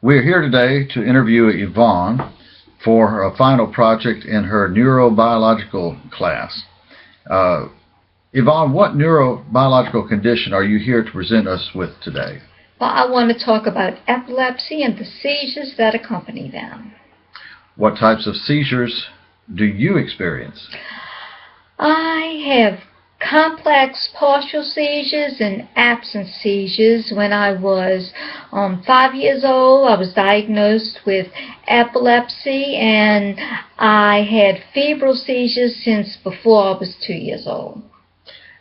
We're here today to interview Yvonne for her final project in her neurobiological class. Yvonne, what neurobiological condition are you here to present us with today? Well, I want to talk about epilepsy and the seizures that accompany them. What types of seizures do you experience? I have complex partial seizures and absent seizures. When I was 5 years old, I was diagnosed with epilepsy, and I had febrile seizures since before I was 2 years old.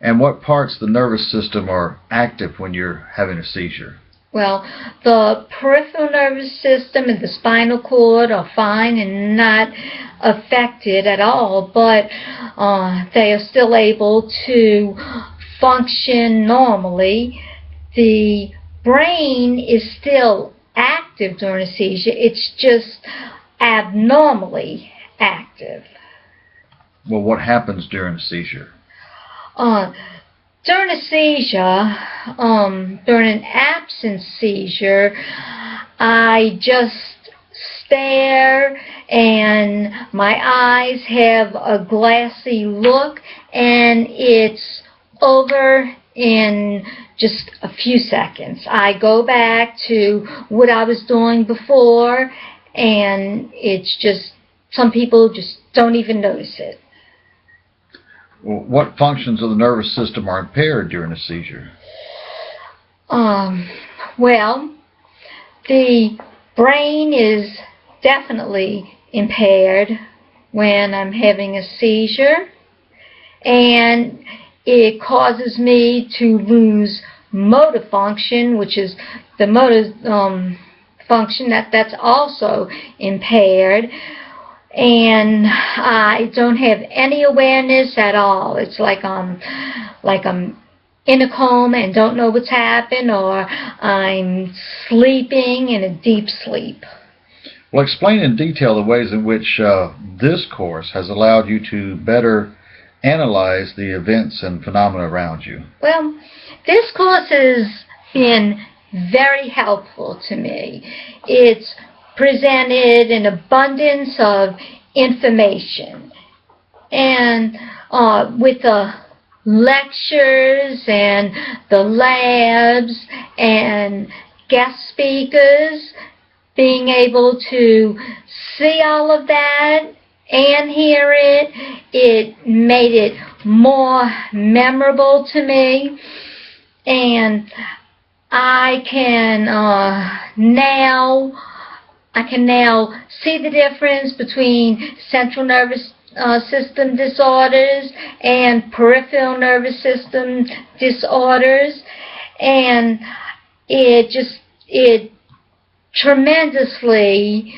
And what parts of the nervous system are active when you're having a seizure? Well, the peripheral nervous system and the spinal cord are fine and not affected at all, but they are still able to function normally. The brain is still active during a seizure. It's just abnormally active. Well, what happens during a seizure? During a seizure, during an absent seizure, I just stare and my eyes have a glassy look, and it's over in just a few seconds. I go back to what I was doing before, and it's just, some people just don't even notice it. Well, what functions of the nervous system are impaired during a seizure? Well, the brain is definitely impaired when I'm having a seizure, and it causes me to lose motor function, which is the motor function that's also impaired. And I don't have any awareness at all. It's like I'm in a coma and don't know what's happened, or I'm sleeping in a deep sleep. Well, explain in detail the ways in which this course has allowed you to better analyze the events and phenomena around you. Well, this course has been very helpful to me. It's presented an abundance of information, and with the lectures and the labs and guest speakers, being able to see all of that and hear it, it made it more memorable to me, and I can now see the difference between central nervous system disorders and peripheral nervous system disorders, and it tremendously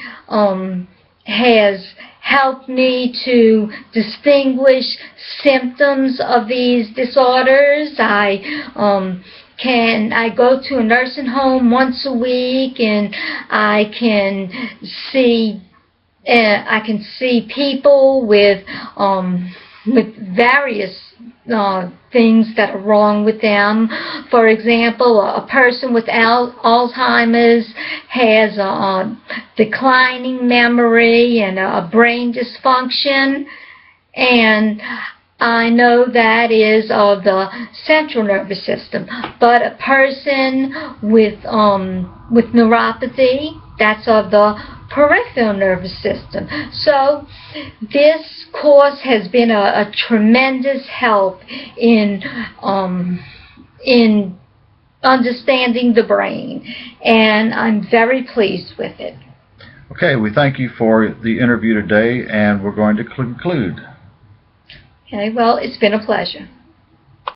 has helped me to distinguish symptoms of these disorders. I go to a nursing home once a week, and I can see people with various things that are wrong with them. For example, a person with Alzheimer's has a declining memory and a brain dysfunction, and I know that is of the central nervous system. But a person with neuropathy, that's of the peripheral nervous system. So this course has been a tremendous help in understanding the brain, and I'm very pleased with it. Okay, we thank you for the interview today, and we're going to conclude. Okay, well, it's been a pleasure.